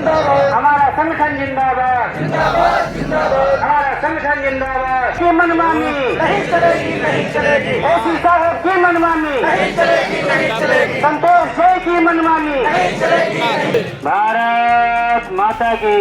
हमारा संगठन जिंदाबाद, हमारा संगठन जिंदाबाद। की मनमानी नहीं चलेगी, नहीं चलेगी। ओसी साहब की मनमानी नहीं चलेगी, नहीं चलेगी। संतोष जय की मनमानी नहीं चलेगी। भारत माता की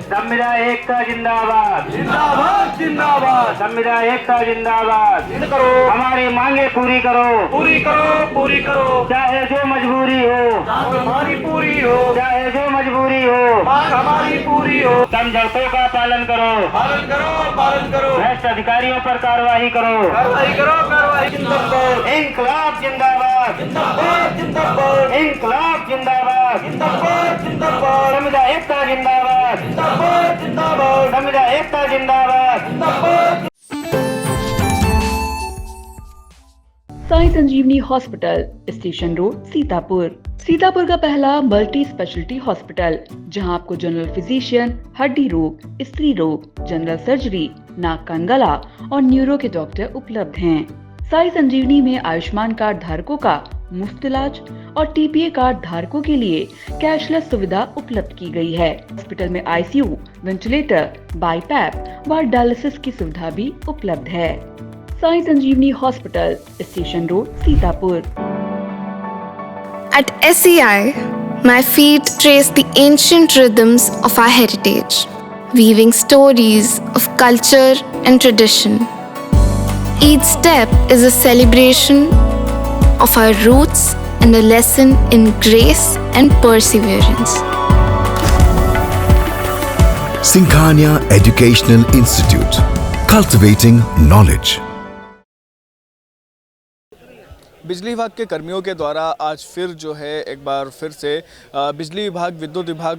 संविधान एकता जिंदाबाद, जिंदाबाद जिंदाबाद। संविधान एकता जिंदाबाद। करो हमारी मांगे पूरी करो, पूरी करो, पूरी करो। चाहे जो मजबूरी हो हमारी पूरी हो, चाहे जो मजबूरी हो मांग हमारी पूरी हो। समझौतों का पालन करो, पालन करो, पालन करो। भ्रष्ट अधिकारियों पर कार्रवाई करो, कार्रवाई करो, कार्रवाई। जिंदाबाद इंकलाब जिंदाबाद, जिंदाबाद जिंदाबाद। इंकलाब जिंदाबाद, जिंदाबाद जिंदाबाद। संविधान एकता जिंदाबाद, जिंदाबाद जिंदाबाद। संविधान एकता जिंदाबाद, जिंदाबाद। Sai Sanjeevani hospital, station road, Sitapur. Sitapur का पहला मल्टी स्पेशलिटी हॉस्पिटल, जहां आपको जनरल फिजिशियन, हड्डी रोग, स्त्री रोग, जनरल सर्जरी, नाक कान गला और न्यूरो के डॉक्टर उपलब्ध हैं। साई संजीवनी में आयुष्मान कार्ड धारकों का मुफ्त इलाज और टीपीए कार्ड धारकों के लिए कैशलेस सुविधा उपलब्ध की गई है। हॉस्पिटल में आईसीयू, वेंटिलेटर, बाईपैप व डायलिसिस की सुविधा भी उपलब्ध है। Sai Sanjeevani hospital, station road, Sitapur. At SEI, my feet trace the ancient rhythms of our heritage, weaving stories of culture and tradition. Each step is a celebration of our roots and a lesson in grace and perseverance. Singhania Educational Institute, cultivating knowledge. बिजली विभाग के कर्मियों के द्वारा आज फिर जो है एक बार फिर से बिजली विभाग विद्युत विभाग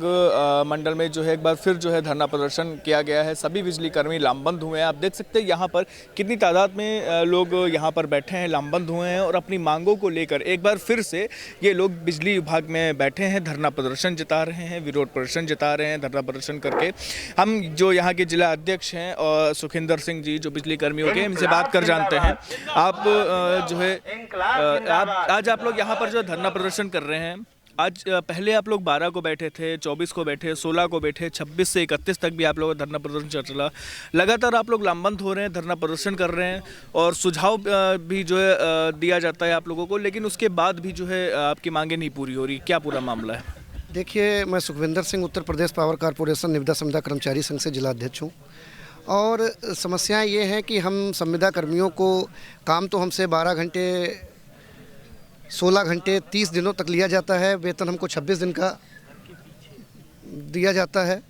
मंडल में जो है एक बार फिर जो है धरना प्रदर्शन किया गया है। सभी बिजली कर्मी लामबंद हुए हैं। आप देख सकते हैं यहाँ पर कितनी तादाद में लोग यहाँ पर बैठे हैं, लामबंद हुए हैं और अपनी मांगों को लेकर एक बार फिर से ये लोग बिजली विभाग में बैठे हैं, धरना प्रदर्शन जता रहे हैं, विरोध प्रदर्शन जता रहे हैं। धरना प्रदर्शन करके हम जो यहाँ के जिला अध्यक्ष हैं और सुखिंदर सिंह जी जो बिजली कर्मियों के, इनसे बात कर जानते हैं। आप जो है आज आप लोग यहाँ पर जो धरना प्रदर्शन कर रहे हैं, आज पहले आप लोग 12 को बैठे थे, 24 को बैठे, 16 को बैठे, 26 से 31 तक भी आप लोगों का धरना प्रदर्शन चला। लगातार आप लोग लामबंद हो रहे हैं, धरना प्रदर्शन कर रहे हैं और सुझाव भी जो है दिया जाता है आप लोगों को, लेकिन उसके बाद भी जो है आपकी मांगे नहीं पूरी हो रही। क्या पूरा मामला है? देखिए, मैं सुखविंदर सिंह उत्तर प्रदेश पावर कॉरपोरेशन निविदा संविदा कर्मचारी संघ से जिला अध्यक्ष हूँ। और समस्याएँ ये हैं कि हम संविदा कर्मियों को काम तो हमसे 12 घंटे 16 घंटे 30 दिनों तक लिया जाता है, वेतन हमको 26 दिन का दिया जाता है।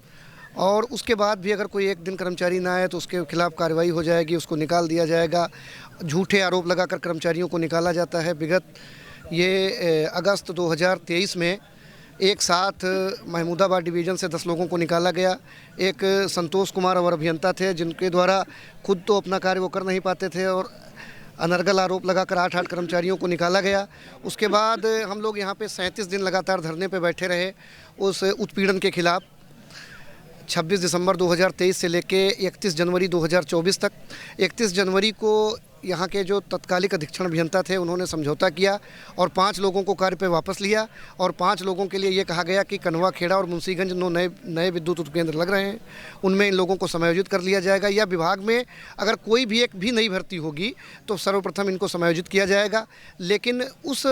और उसके बाद भी अगर कोई एक दिन कर्मचारी ना आए तो उसके खिलाफ़ कार्रवाई हो जाएगी, उसको निकाल दिया जाएगा। झूठे आरोप लगाकर कर्मचारियों को निकाला जाता है। विगत ये अगस्त 2023 में एक साथ महमूदाबाद डिवीज़न से 10 लोगों को निकाला गया। एक संतोष कुमार और अभियंता थे जिनके द्वारा खुद तो अपना कार्य वो कर नहीं पाते थे और अनर्गल आरोप लगाकर 8 कर्मचारियों को निकाला गया। उसके बाद हम लोग यहाँ पे 37 दिन लगातार धरने पे बैठे रहे उस उत्पीड़न के खिलाफ़। 26 दिसंबर 2023 से लेके 31 जनवरी 2024 तक। 31 जनवरी को यहाँ के जो तत्कालिक अधीक्षण अभियंता थे उन्होंने समझौता किया और 5 लोगों को कार्य पे वापस लिया और 5 लोगों के लिए ये कहा गया कि कन्वा खेड़ा और मुंशीगंज 9 नए विद्युत उपकेंद्र लग रहे हैं, उनमें इन लोगों को समायोजित कर लिया जाएगा। या विभाग में अगर कोई भी एक भी नई भर्ती होगी तो सर्वप्रथम इनको समायोजित किया जाएगा, लेकिन उस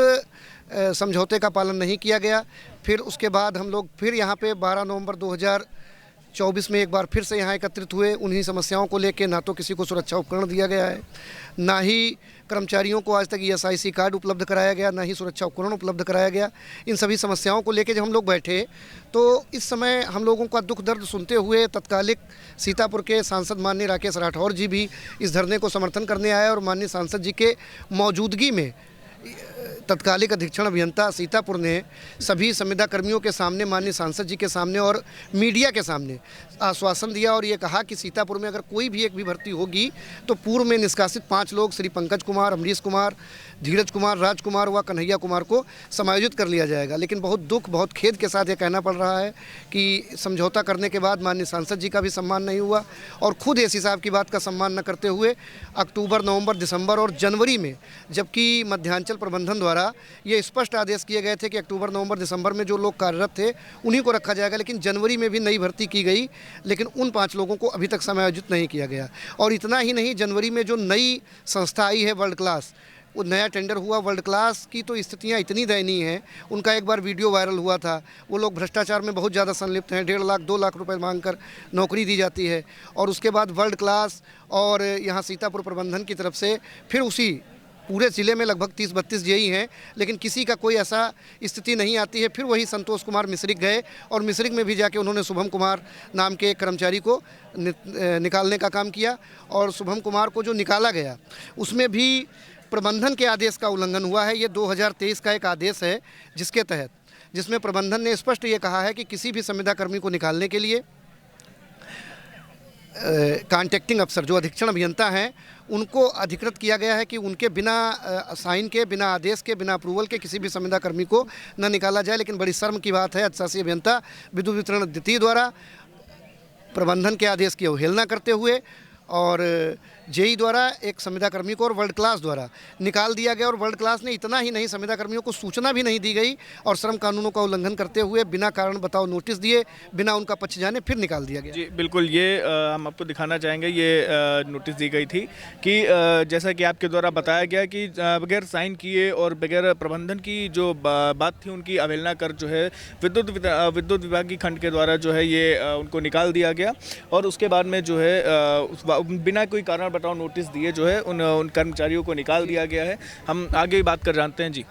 समझौते का पालन नहीं किया गया। फिर उसके बाद हम लोग फिर यहाँ पे 12 नवंबर 2024 में एक बार फिर से यहाँ एकत्रित हुए। उन्हीं समस्याओं को लेके ना तो किसी को सुरक्षा उपकरण दिया गया है, ना ही कर्मचारियों को आज तक ESIC कार्ड उपलब्ध कराया गया, ना ही सुरक्षा उपकरण उपलब्ध कराया गया। इन सभी समस्याओं को लेके जब हम लोग बैठे तो इस समय हम लोगों का दुख दर्द सुनते हुए तत्कालिक सीतापुर के सांसद माननीय राकेश राठौर जी भी इस धरने को समर्थन करने आए और माननीय सांसद जी के मौजूदगी में तत्कालिक अधीक्षण अभियंता सीतापुर ने सभी संविदा कर्मियों के सामने, माननीय सांसद जी के सामने और मीडिया के सामने आश्वासन दिया और ये कहा कि सीतापुर में अगर कोई भी एक भी भर्ती होगी तो पूर्व में निष्कासित 5 लोग श्री पंकज कुमार, अमरीश कुमार, धीरज कुमार, राजकुमार व कन्हैया कुमार को समायोजित कर लिया जाएगा। लेकिन बहुत दुख, बहुत खेद के साथ ये कहना पड़ रहा है कि समझौता करने के बाद माननीय सांसद जी का भी सम्मान नहीं हुआ और खुद एसी साहब की बात का सम्मान न करते हुए अक्टूबर, नवंबर, दिसंबर और जनवरी में, जबकि मध्यांचल प्रबंधन प्रबंधन द्वारा ये स्पष्ट आदेश किए गए थे कि अक्टूबर, नवंबर, दिसंबर में जो लोग कार्यरत थे उन्हीं को रखा जाएगा, लेकिन जनवरी में भी नई भर्ती की गई, लेकिन उन 5 लोगों को अभी तक समायोजित नहीं किया गया। और इतना ही नहीं, जनवरी में जो नई संस्था आई है वर्ल्ड क्लास, वो नया टेंडर हुआ वर्ल्ड क्लास की, तो स्थितियां इतनी दयनीय हैं। उनका एक बार वीडियो वायरल हुआ था, वो लोग भ्रष्टाचार में बहुत ज़्यादा संलिप्त हैं, 1.5 लाख 2 लाख रुपए मांगकर नौकरी दी जाती है। और उसके बाद वर्ल्ड क्लास और यहाँ सीतापुर प्रबंधन की तरफ से फिर उसी पूरे ज़िले में लगभग 30-32 जेई हैं, लेकिन किसी का कोई ऐसा स्थिति नहीं आती है। फिर वही संतोष कुमार मिश्रिक गए और मिश्रिक में भी जाके उन्होंने शुभम कुमार नाम के एक कर्मचारी को निकालने का काम किया। और शुभम कुमार को जो निकाला गया उसमें भी प्रबंधन के आदेश का उल्लंघन हुआ है। ये 2023 का एक आदेश है जिसके तहत, जिसमें प्रबंधन ने स्पष्ट ये कहा है कि किसी भी संविदा कर्मी को निकालने के लिए कॉन्ट्रैक्टिंग अफसर जो अधीक्षण अभियंता हैं उनको अधिकृत किया गया है कि उनके बिना साइन के, बिना आदेश के, बिना अप्रूवल के किसी भी संविदा कर्मी को न निकाला जाए। लेकिन बड़ी शर्म की बात है, अधिशासी अभियंता विद्युत वितरण द्वितीय द्वारा प्रबंधन के आदेश की अवहेलना करते हुए और जेई द्वारा एक संविदा कर्मी को और वर्ल्ड क्लास द्वारा निकाल दिया गया। और वर्ल्ड क्लास ने इतना ही नहीं, संविदा कर्मियों को सूचना भी नहीं दी गई और श्रम कानूनों का उल्लंघन करते हुए बिना कारण बताओ नोटिस दिए, बिना उनका पक्ष जाने फिर निकाल दिया गया। जी बिल्कुल, ये हम आपको दिखाना चाहेंगे। ये नोटिस दी गई थी कि जैसा कि आपके द्वारा बताया गया कि बगैर साइन किए और बगैर प्रबंधन की जो बात थी उनकी अवहेलना कर जो है विद्युत विभाग की खंड के द्वारा जो है ये उनको निकाल दिया गया। और उसके बाद में जो है बिना कोई कारण बताओ नोटिस दिए जो है उन कर्मचारियों को निकाल दिया गया है। हम आगे बात कर जानते हैं जी।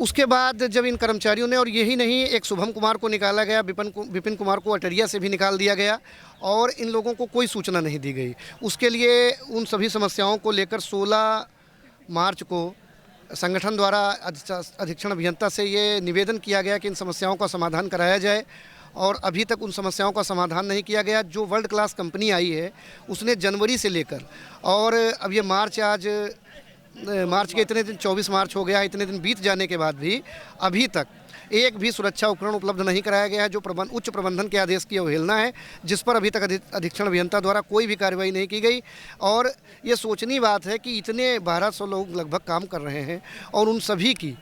उसके बाद जब इन कर्मचारियों ने, और यही नहीं, एक शुभम कुमार को निकाला गया, विपिन कुमार को अटरिया से भी निकाल दिया गया और इन लोगों को कोई सूचना नहीं दी गई। उसके लिए उन सभी समस्याओं को लेकर 16 मार्च को संगठन द्वारा अधीक्षण अभियंता से ये निवेदन किया गया कि इन समस्याओं का समाधान कराया जाए और अभी तक उन समस्याओं का समाधान नहीं किया गया। जो वर्ल्ड क्लास कंपनी आई है उसने जनवरी से लेकर और अब ये मार्च के इतने दिन, 24 मार्च हो गया, इतने दिन बीत जाने के बाद भी अभी तक एक भी सुरक्षा उपकरण उपलब्ध नहीं कराया गया है, जो उच्च प्रबंधन के आदेश की अवहेलना है, जिस पर अभी तक अधीक्षण अभियंता द्वारा कोई भी कार्रवाई नहीं की गई। और ये सोचनीय बात है कि इतने 1200 लोग लगभग काम कर रहे हैं और उन सभी की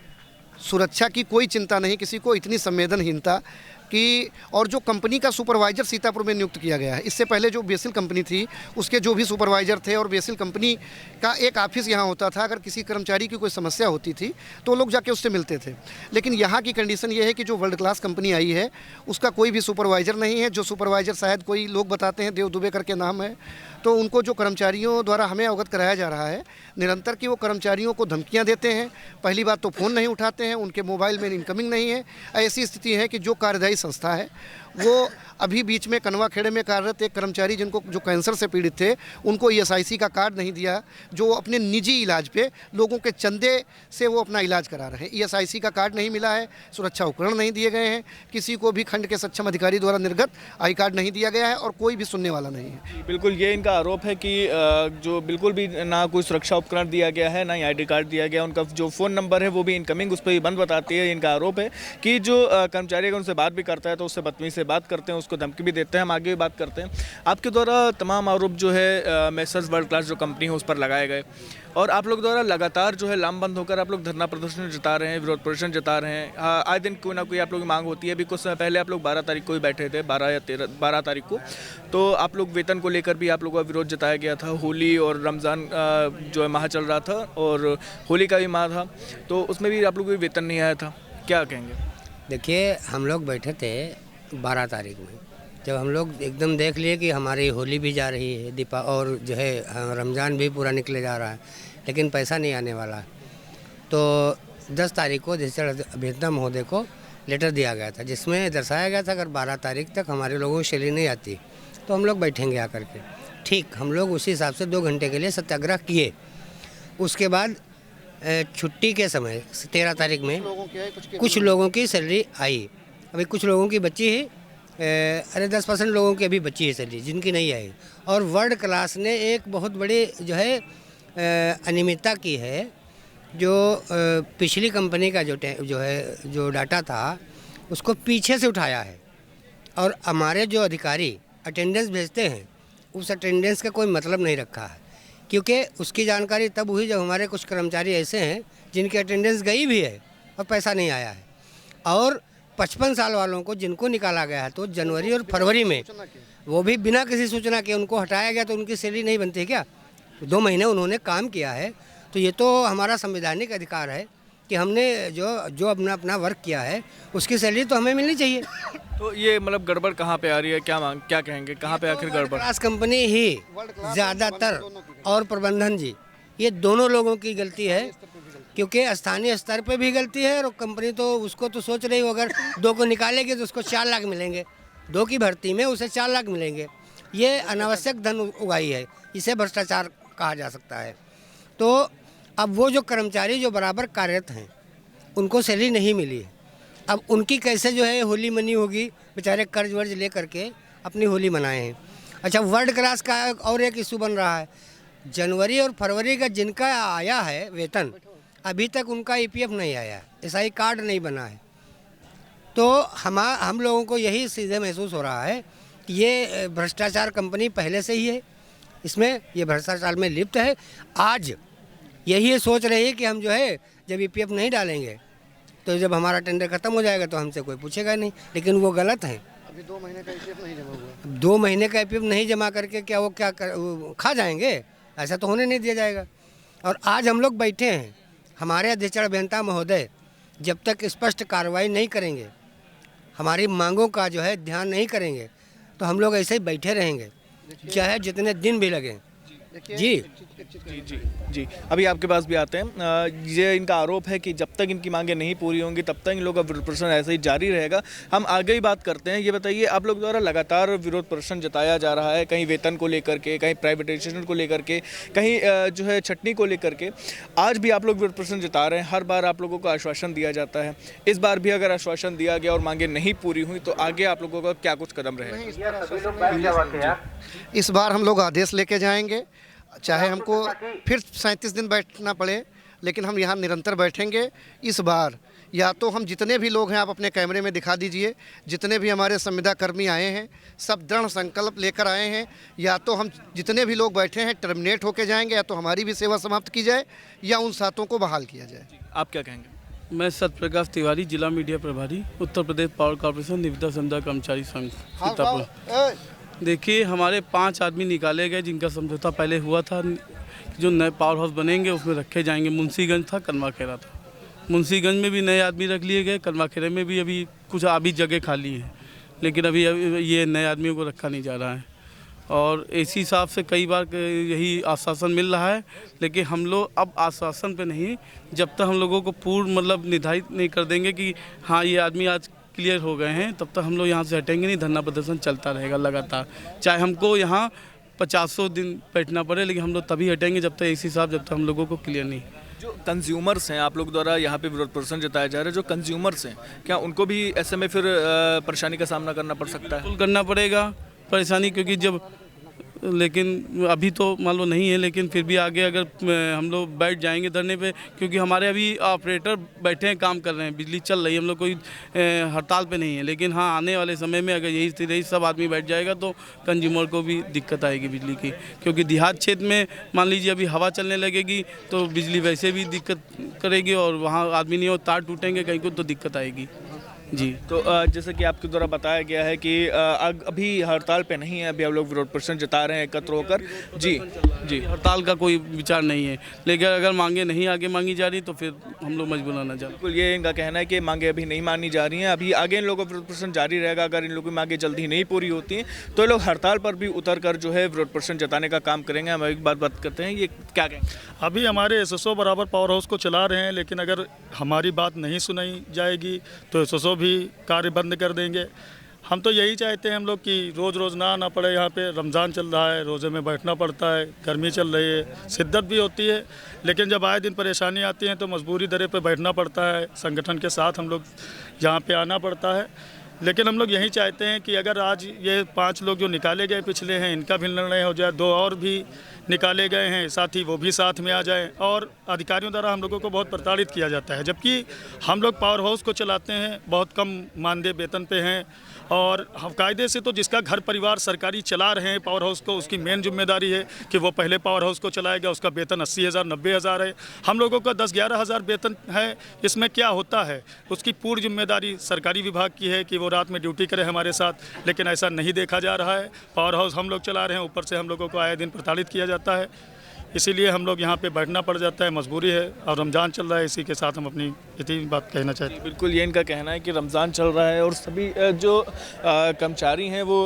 सुरक्षा की कोई चिंता नहीं, किसी को इतनी संवेदनहीनता कि, और जो कंपनी का सुपरवाइजर सीतापुर में नियुक्त किया गया है, इससे पहले जो बेसिल कंपनी थी उसके जो भी सुपरवाइजर थे और बेसिल कंपनी का एक ऑफिस यहाँ होता था, अगर किसी कर्मचारी की कोई समस्या होती थी तो लोग जाके उससे मिलते थे। लेकिन यहाँ की कंडीशन ये है कि जो वर्ल्ड क्लास कंपनी आई है उसका कोई भी सुपरवाइजर नहीं है। जो सुपरवाइजर शायद कोई लोग बताते हैं देव दुबे करके नाम है, तो उनको जो कर्मचारियों द्वारा हमें अवगत कराया जा रहा है निरंतर कि वो कर्मचारियों को धमकियां देते हैं। पहली बात तो फ़ोन नहीं उठाते हैं, उनके मोबाइल में इनकमिंग नहीं है। ऐसी स्थिति है कि जो कार्यदायी संस्था है वो अभी बीच में कनवा खेड़े में कार्यरत एक कर्मचारी जिनको जो कैंसर से पीड़ित थे उनको ESIC का कार्ड नहीं दिया, जो अपने निजी इलाज पे लोगों के चंदे से वो अपना इलाज करा रहे हैं। ESIC का कार्ड नहीं मिला है, सुरक्षा उपकरण नहीं दिए गए हैं, किसी को भी खंड के सक्षम अधिकारी द्वारा निर्गत आई कार्ड नहीं दिया गया है और कोई भी सुनने वाला नहीं है। बिल्कुल, ये इनका आरोप है कि जो बिल्कुल भी ना कोई सुरक्षा उपकरण दिया गया है, ना ही ID कार्ड दिया गया। उनका जो फ़ोन नंबर है वो भी इनकमिंग, उस पर ही बंद बताती है। इनका आरोप है कि जो कर्मचारी अगर उनसे बात भी करता है तो उससे बदतमीजी से बात करते हैं, उसको धमकी भी देते हैं। हम आगे भी बात करते हैं। आपके द्वारा तमाम आरोप जो है मेसर्स वर्ल्ड क्लास जो कंपनी है उस पर लगाए गए और आप लोग द्वारा लगातार जो है लामबंद होकर आप लोग धरना प्रदर्शन जता रहे हैं, विरोध प्रदर्शन जता रहे हैं। आए दिन कोई ना कोई आप लोग की मांग होती है। अभी कुछ समय पहले आप लोग 12 तारीख को ही बैठे थे, 12 तारीख को, तो आप लोग वेतन को लेकर भी आप लोगों का विरोध जताया गया था। होली और रमज़ान जो है माह चल रहा था और होली का भी माह था, तो उसमें भी आप लोगों को वेतन नहीं आया था, क्या कहेंगे? देखिए, हम लोग बैठे थे 12 तारीख में, जब हम लोग एकदम देख लिए कि हमारी होली भी जा रही है, दीपा और जो है रमज़ान भी पूरा निकले जा रहा है, लेकिन पैसा नहीं आने वाला। तो 10 तारीख को अधीक्षण अभियंता महोदय को लेटर दिया गया था, जिसमें दर्शाया गया था अगर 12 तारीख तक हमारे लोगों को सैलरी नहीं आती तो हम लोग बैठेंगे आकर के। ठीक, हम लोग उसी हिसाब से 2 घंटे के लिए सत्याग्रह किए। उसके बाद छुट्टी के समय 13 तारीख में कुछ लोगों की सैलरी आई, अभी कुछ लोगों की बची है, अरे 10% लोगों की अभी बची है सैलरी, जिनकी नहीं आई। और वर्ल्ड क्लास ने एक बहुत बड़ी जो है अनियमितता की है, जो पिछली कंपनी का जो डाटा था उसको पीछे से उठाया है और हमारे जो अधिकारी अटेंडेंस भेजते हैं उस अटेंडेंस का कोई मतलब नहीं रखा है, क्योंकि उसकी जानकारी तब हुई जब हमारे कुछ कर्मचारी ऐसे हैं जिनकी अटेंडेंस गई भी है और पैसा नहीं आया है। और 55 साल वालों को जिनको निकाला गया है तो जनवरी और फरवरी में वो भी बिना किसी सूचना के उनको हटाया गया, तो उनकी सैलरी नहीं बनती है क्या? 2 महीने उन्होंने काम किया है, तो ये तो हमारा संवैधानिक अधिकार है कि हमने जो अपना वर्क किया है उसकी सैलरी तो हमें मिलनी चाहिए। तो ये मतलब गड़बड़ कहाँ पे आ रही है, क्या कहेंगे, कहाँ पे आखिर गड़बड़? क्लास कंपनी ही ज़्यादातर और प्रबंधन जी, ये दोनों लोगों की गलती है, क्योंकि स्थानीय स्तर पे भी गलती है और कंपनी तो उसको तो सोच रही हो अगर 2 को निकालेगी तो उसको 4 लाख मिलेंगे, 2 की भर्ती में उसे 4 लाख मिलेंगे। ये अनावश्यक धन उगाही है, इसे भ्रष्टाचार कहा जा सकता है। तो अब वो जो कर्मचारी जो बराबर कार्यरत हैं उनको सैलरी नहीं मिली है, अब उनकी कैसे जो है होली मनी होगी? बेचारे कर्ज वर्ज ले करके अपनी होली मनाए हैं। अच्छा, वर्ल्ड क्लास का और एक इशू बन रहा है, जनवरी और फरवरी का जिनका आया है वेतन, अभी तक उनका EPF नहीं आया, SI कार्ड नहीं बना है। तो हम लोगों को यही सीधे महसूस हो रहा है कि ये भ्रष्टाचार कंपनी पहले से ही है, इसमें ये भ्रष्टाचार में लिप्त है। आज यही सोच रही है कि हम जो है जब EPF नहीं डालेंगे तो जब हमारा टेंडर खत्म हो जाएगा तो हमसे कोई पूछेगा नहीं, लेकिन वो गलत है। अभी 2 महीने का EPF नहीं जमा हुआ। 2 महीने का EPF नहीं जमा करके क्या वो खा जाएंगे? ऐसा तो होने नहीं दिया जाएगा। और आज हम लोग बैठे हैं, हमारे अधीक्षण अभियंता महोदय जब तक स्पष्ट कार्रवाई नहीं करेंगे, हमारी मांगों का जो है ध्यान नहीं करेंगे, तो हम लोग ऐसे ही बैठे रहेंगे, चाहे जितने दिन भी लगें। जी जी, अभी आपके पास भी आते हैं। ये इनका आरोप है कि जब तक इनकी मांगें नहीं पूरी होंगी तब तक इन लोगों का विरोध प्रदर्शन ऐसे ही जारी रहेगा। हम आगे ही बात करते हैं। ये बताइए, आप लोग द्वारा लगातार विरोध प्रदर्शन जताया जा रहा है, कहीं वेतन को लेकर के, कहीं प्राइवेटाइजेशन को लेकर के, कहीं जो है छटनी को लेकर के। आज भी आप लोग विरोध प्रदर्शन जता रहे हैं, हर बार आप लोगों को आश्वासन दिया जाता है। इस बार भी अगर आश्वासन दिया गया और मांगें नहीं पूरी हुई तो आगे आप लोगों का क्या कुछ कदम रहेगा? इस बार हम लोग आदेश लेके जाएंगे, चाहे हमको फिर 37 दिन बैठना पड़े, लेकिन हम यहाँ निरंतर बैठेंगे। इस बार या तो हम जितने भी लोग हैं, आप अपने कैमरे में दिखा दीजिए, जितने भी हमारे संविदा कर्मी आए हैं सब दृढ़ संकल्प लेकर आए हैं, या तो हम जितने भी लोग बैठे हैं टर्मिनेट होके जाएंगे, या तो हमारी भी सेवा समाप्त की जाए या उन सातों को बहाल किया जाए। आप क्या कहेंगे? मैं सत्यप्रकाश तिवारी, जिला मीडिया प्रभारी, उत्तर प्रदेश पावर कॉर्पोरेशन निविदा संविदा कर्मचारी संघ सीतापुर। देखिए, हमारे 5 आदमी निकाले गए जिनका समझौता पहले हुआ था, जो नए पावर हाउस बनेंगे उसमें रखे जाएंगे। मुंशीगंज था, कनवा-खेड़ा था। मुंशीगंज में भी नए आदमी रख लिए गए, कनवा-खेड़ा में भी अभी कुछ आधी जगह खाली है, लेकिन अभी ये नए आदमियों को रखा नहीं जा रहा है। और इसी हिसाब से कई बार यही आश्वासन मिल रहा है, लेकिन हम लोग अब आश्वासन पे नहीं, जब तक हम लोगों को पूर्ण मतलब निर्धारित नहीं कर देंगे कि हाँ ये आदमी आज क्लियर हो गए हैं, तब तक हम लोग यहाँ से हटेंगे नहीं। धरना प्रदर्शन चलता रहेगा लगातार, चाहे हमको यहाँ 50 दिन बैठना पड़े, लेकिन हम लोग तभी हटेंगे जब तक इसी हिसाब, जब तक हम लोगों को क्लियर नहीं। जो कंज्यूमर्स हैं, आप लोग द्वारा यहाँ पे विरोध प्रदर्शन जताया जा रहा है, जो कंज्यूमर्स हैं, क्या उनको भी ऐसे में फिर परेशानी का सामना करना पड़ सकता है? बिल्कुल करना पड़ेगा परेशानी, क्योंकि जब, लेकिन अभी तो मान लो नहीं है, लेकिन फिर भी आगे अगर हम लोग बैठ जाएंगे धरने पे, क्योंकि हमारे अभी ऑपरेटर बैठे हैं, काम कर रहे हैं, बिजली चल रही है, हम लोग कोई हड़ताल पे नहीं है। लेकिन हाँ, आने वाले समय में अगर यही स्थिति रही, सब आदमी बैठ जाएगा तो कंज्यूमर को भी दिक्कत आएगी बिजली की, क्योंकि देहात क्षेत्र में मान लीजिए अभी हवा चलने लगेगी तो बिजली वैसे भी दिक्कत करेगी, और वहाँ आदमी नहीं हो, तार टूटेंगे कहीं को, तो दिक्कत आएगी। जी, तो जैसे कि आपके द्वारा बताया गया है कि अभी हड़ताल पे नहीं है, अभी आप लोग विरोध प्रदर्शन जता रहे हैं एकत्र होकर। जी, हड़ताल का कोई विचार नहीं है, लेकिन अगर मांगे नहीं आगे मांगी जा रही तो फिर हम लोग मजबूर आना चाहते हैं। बिल्कुल, ये इनका कहना है कि मांगे अभी नहीं मानी जा रही हैं, अभी आगे इन लोगों का विरोध प्रदर्शन जारी रहेगा। अगर इन लोगों की मांगे जल्दी नहीं पूरी होती हैं तो ये लोग हड़ताल पर भी उतर कर जो है विरोध प्रदर्शन जताने का काम करेंगे। हम एक बात करते हैं, ये क्या कहेंगे? अभी हमारे SSO बराबर पावर हाउस को चला रहे हैं, लेकिन अगर हमारी बात नहीं सुनाई जाएगी तो SSO भी कार्य बंद कर देंगे। हम तो यही चाहते हैं हम लोग कि रोज़ रोज़ ना आना पड़े। यहाँ पे रमज़ान चल रहा है, रोज़े में बैठना पड़ता है, गर्मी चल रही है, शिद्दत भी होती है, लेकिन जब आए दिन परेशानी आती है तो मजबूरी दरे पे बैठना पड़ता है। संगठन के साथ हम लोग यहाँ पे आना पड़ता है, लेकिन हम लोग यही चाहते हैं कि अगर आज ये 5 लोग जो निकाले गए पिछले हैं, इनका भी निर्णय हो जाए, 2 और भी निकाले गए हैं साथी, वो भी साथ में आ जाएं। और अधिकारियों द्वारा हम लोगों को बहुत प्रताड़ित किया जाता है, जबकि हम लोग पावर हाउस को चलाते हैं, बहुत कम मानदेय वेतन पे हैं और हम कायदे से तो जिसका घर परिवार सरकारी चला रहे हैं पावर हाउस को, उसकी मेन जिम्मेदारी है कि वो पहले पावर हाउस को चलाएगा। उसका वेतन 80,000 90,000 है, हम लोगों का 10-11 हज़ार वेतन है। इसमें क्या होता है, उसकी पूर्ण जिम्मेदारी सरकारी विभाग की है कि वो रात में ड्यूटी करे हमारे साथ, लेकिन ऐसा नहीं देखा जा रहा है। पावर हाउस हम लोग चला रहे हैं, ऊपर से हम लोगों को आए दिन प्रताड़ित किया जाता है, इसीलिए हम लोग यहाँ पे बैठना पड़ जाता है, मजबूरी है। और रमज़ान चल रहा है, इसी के साथ हम अपनी इतनी बात कहना चाहते हैं। बिल्कुल, ये इनका कहना है कि रमज़ान चल रहा है और सभी जो कर्मचारी हैं वो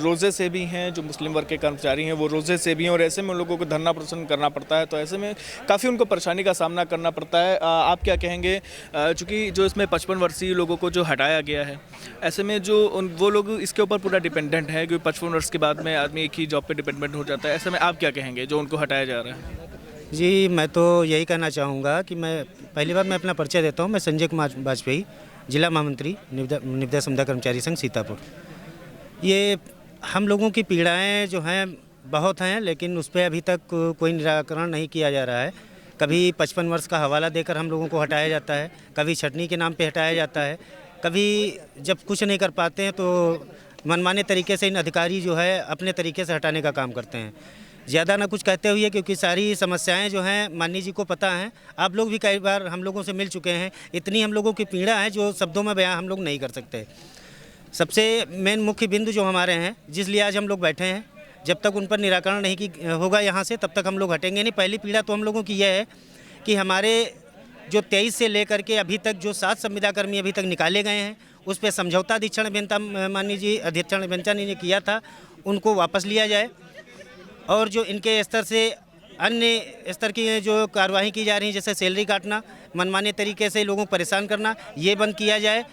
रोज़े से भी हैं, जो मुस्लिम वर्ग के कर्मचारी हैं वो रोज़े से भी हैं, और ऐसे में उन लोगों को धरना प्रदर्शन करना पड़ता है, तो ऐसे में काफ़ी उनको परेशानी का सामना करना पड़ता है। आप क्या कहेंगे, चूँकि जो इसमें 55 वर्षीय लोगों को जो हटाया गया है, ऐसे में जो वो लोग इसके ऊपर पूरा डिपेंडेंट है, क्योंकि 55 वर्ष के बाद में आदमी एक ही जॉब पर डिपेंडेंट हो जाता है, ऐसे में आप क्या कहेंगे जो उनको हटाया जा रहा है? जी, मैं तो यही कहना चाहूँगा कि मैं पहली बार मैं अपना परिचय देता हूँ। मैं संजय कुमार वाजपेयी, जिला महामंत्री निविदा समुदाय कर्मचारी संघ सीतापुर। ये हम लोगों की पीड़ाएं जो हैं बहुत हैं, लेकिन उस पर अभी तक कोई निराकरण नहीं किया जा रहा है। कभी 55 वर्ष का हवाला देकर हम लोगों को हटाया जाता है, कभी छटनी के नाम पे हटाया जाता है, कभी जब कुछ नहीं कर पाते हैं तो मनमाने तरीके से इन अधिकारी जो है अपने तरीके से हटाने का काम करते हैं। ज़्यादा ना कुछ कहते हुए, क्योंकि सारी समस्याएं जो हैं माननीय जी को पता हैं, आप लोग भी कई बार हम लोगों से मिल चुके हैं। इतनी हम लोगों की पीड़ा है जो शब्दों में बयां हम लोग नहीं कर सकते। सबसे मेन मुख्य बिंदु जो हमारे हैं, जिस लिए आज हम लोग बैठे हैं, जब तक उन पर निराकरण नहीं होगा यहाँ से, तब तक हम लोग हटेंगे नहीं। पहली पीड़ा तो हम लोगों की यह है कि हमारे जो 23 से लेकर के अभी तक जो 7 संविदाकर्मी अभी तक निकाले गए हैं, उस पर समझौता अधीक्षण अभियंता माननीय जी अधीक्षण अभियंता ने किया था, उनको वापस लिया जाए। और जो इनके स्तर से अन्य स्तर की जो कार्रवाई की जा रही है, जैसे सैलरी काटना, मनमाने तरीके से लोगों को परेशान करना, ये बंद किया जाए।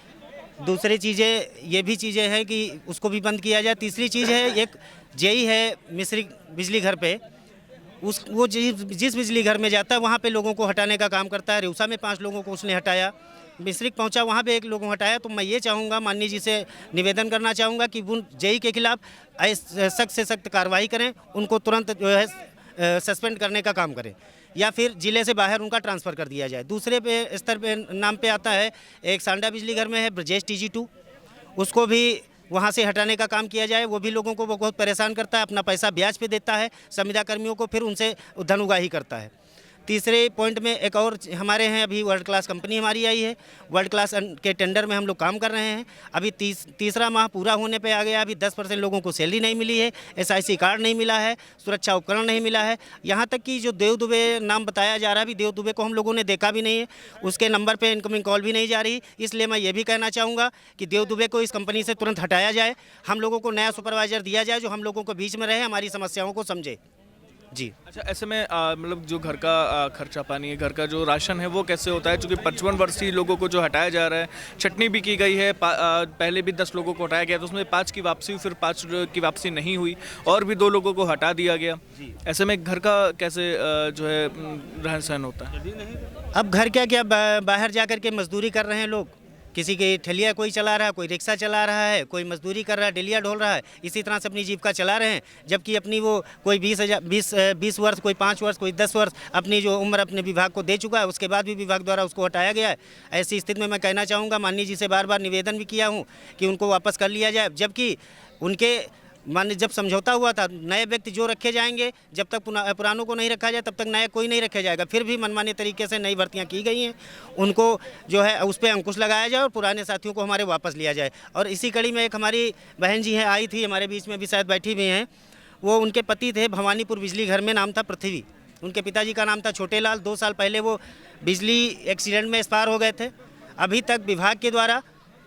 दूसरी चीज़ें ये भी चीज़ें हैं कि उसको भी बंद किया जाए। तीसरी चीज़ है, एक जेई है मिस्री बिजली घर पे, वो जिस बिजली घर में जाता है वहाँ पे लोगों को हटाने का काम करता है। रेउसा में 5 लोगों को उसने हटाया, मिस्रिक पहुंचा वहाँ पे 1 लोगों को हटाया। तो मैं ये चाहूँगा, माननीय जी से निवेदन करना चाहूँगा कि उन जेई के खिलाफ सख्त से सख्त कार्रवाई करें, उनको तुरंत जो है सस्पेंड करने का काम करें, या फिर ज़िले से बाहर उनका ट्रांसफ़र कर दिया जाए। दूसरे पे स्तर पे नाम पे आता है, एक सांडा बिजली घर में है ब्रजेश TG2, उसको भी वहाँ से हटाने का काम किया जाए। वो भी लोगों को बहुत परेशान करता है, अपना पैसा ब्याज पे देता है संविदा कर्मियों को, फिर उनसे धन उगाही करता है। तीसरे पॉइंट में एक और हमारे हैं, अभी वर्ल्ड क्लास कंपनी हमारी आई है, वर्ल्ड क्लास के टेंडर में हम लोग काम कर रहे हैं। अभी तीसरा माह पूरा होने पे आ गया, अभी 10% लोगों को सैलरी नहीं मिली है, SIC कार्ड नहीं मिला है, सुरक्षा उपकरण नहीं मिला है। यहाँ तक कि जो देव दुबे नाम बताया जा रहा है, अभी देव दुबे को हम लोगों ने देखा भी नहीं है, उसके नंबर पर इनकमिंग कॉल भी नहीं जा रही। इसलिए मैं ये भी कहना चाहूँगा कि देव दुबे को इस कंपनी से तुरंत हटाया जाए, हम लोगों को नया सुपरवाइजर दिया जाए जो हम लोगों को बीच में रहे, हमारी समस्याओं को समझे। जी अच्छा, ऐसे में मतलब जो घर का खर्चा पानी है, घर का जो राशन है, वो कैसे होता है? क्योंकि 55 वर्षीय लोगों को जो हटाया जा रहा है, छटनी भी की गई है, पहले भी 10 लोगों को हटाया गया, तो उसमें 5 की वापसी, फिर 5 की वापसी नहीं हुई और भी 2 लोगों को हटा दिया गया। ऐसे में घर का कैसे जो है रहन सहन होता है? अब घर क्या बाहर जा कर के मजदूरी कर रहे हैं लोग, किसी की ठेलिया कोई चला रहा है, कोई रिक्शा चला रहा है, कोई मजदूरी कर रहा है, डेलिया ढोल रहा है, इसी तरह से अपनी जीविका चला रहे हैं। जबकि अपनी वो कोई 20 वर्ष, कोई 5 वर्ष, कोई 10 वर्ष अपनी जो उम्र अपने विभाग को दे चुका है, उसके बाद भी विभाग द्वारा उसको हटाया गया है। ऐसी स्थिति में मैं कहना चाहूँगा, माननीय जी से बार बार निवेदन भी किया हूँ कि उनको वापस कर लिया जाए। जबकि उनके माने जब समझौता हुआ था, नए व्यक्ति जो रखे जाएंगे, जब तक पुरानों को नहीं रखा जाए तब तक नया कोई नहीं रखा जाएगा। फिर भी मनमाने तरीके से नई भर्तियां की गई हैं, उनको जो है उस पर अंकुश लगाया जाए और पुराने साथियों को हमारे वापस लिया जाए। और इसी कड़ी में एक हमारी बहन जी हैं, आई थी हमारे बीच में, भी शायद बैठी भी हैं। वो उनके पति थे, भवानीपुर बिजली घर में नाम था पृथ्वी, उनके पिताजी का नाम था छोटे लाल। 2 साल पहले वो बिजली एक्सीडेंट में एक्सपायर हो गए थे। अभी तक विभाग के द्वारा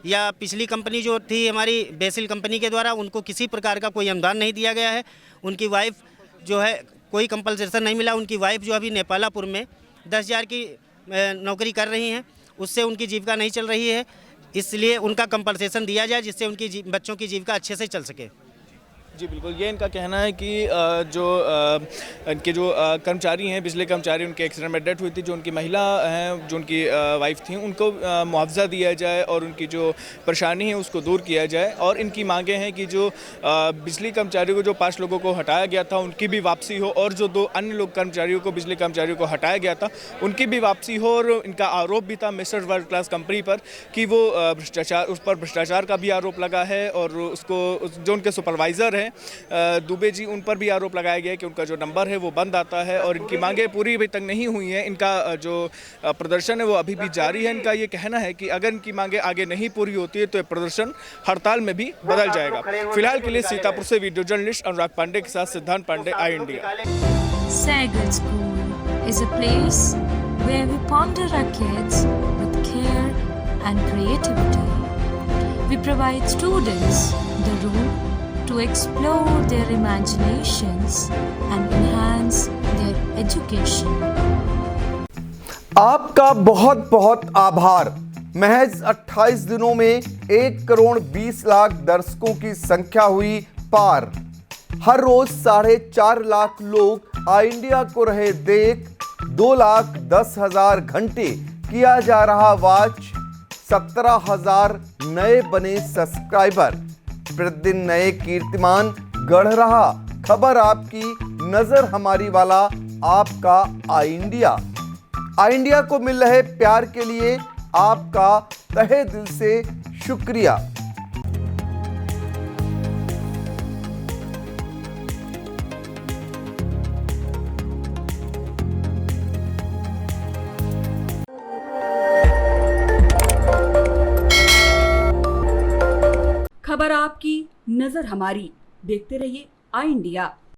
या पिछली कंपनी जो थी हमारी बेसिल कंपनी के द्वारा उनको किसी प्रकार का कोई अनुदान नहीं दिया गया है। उनकी वाइफ जो है कोई कंपलसेशन नहीं मिला। उनकी वाइफ जो अभी नेपालापुर में 10,000 की नौकरी कर रही हैं, उससे उनकी जीविका नहीं चल रही है, इसलिए उनका कंपलसेशन दिया जाए जिससे उनकी बच्चों की जीविका अच्छे से चल सके। जी बिल्कुल, ये इनका कहना है कि इनके जो कर्मचारी हैं, बिजली कर्मचारी, उनके एक्सीडेंट में डेथ हुई थी, जो उनकी महिला हैं, जो उनकी वाइफ थी, उनको मुआवजा दिया जाए और उनकी जो परेशानी है उसको दूर किया जाए। और इनकी मांगे हैं कि जो बिजली कर्मचारियों को, जो 5 लोगों को हटाया गया था, उनकी भी वापसी हो, और जो 2 अन्य लोग कर्मचारियों को, बिजली कर्मचारियों को हटाया गया था, उनकी भी वापसी हो। और इनका आरोप भी था मिस्टर वर्ल्ड क्लास कंपनी पर कि वो भ्रष्टाचार, उस पर भ्रष्टाचार का भी आरोप लगा है। और उसको जो उनके सुपरवाइज़र हैं दुबे जी, उन पर भी आरोप लगाया गया है कि उनका जो नंबर है वो बंद आता है। और इनकी मांगें पूरी अभी तक नहीं हुई हैं। इनका जो प्रदर्शन है वो अभी भी जारी है। इनका ये कहना है कि अगर इनकी मांगें आगे नहीं पूरी होती है तो ये प्रदर्शन हड़ताल में भी बदल जाएगा। फिलहाल के लिए सीतापुर से वीडियो जर्नलिस्ट अनुराग पांडे के साथ सिद्धांत पांडे, आई India. Sagal School is a place where we ponder our kids with care and creativity. We provide students the room to explore their imaginations and enhance their education. आपका बहुत बहुत आभार। महज 28 दिनों में 1 करोड़ 20 लाख दर्शकों की संख्या हुई पार। हर रोज 4.5 लाख लोग आई इंडिया को रहे देख। 2,10,000 घंटे किया जा रहा वॉच। 17,000 नए बने सब्सक्राइबर। प्रतिदिन नए कीर्तिमान गढ़ रहा। खबर आपकी, नजर हमारी वाला आपका आई इंडिया। आई इंडिया को मिल रहे प्यार के लिए आपका तहे दिल से शुक्रिया। खबर आपकी, नजर हमारी। देखते रहिए आई इंडिया।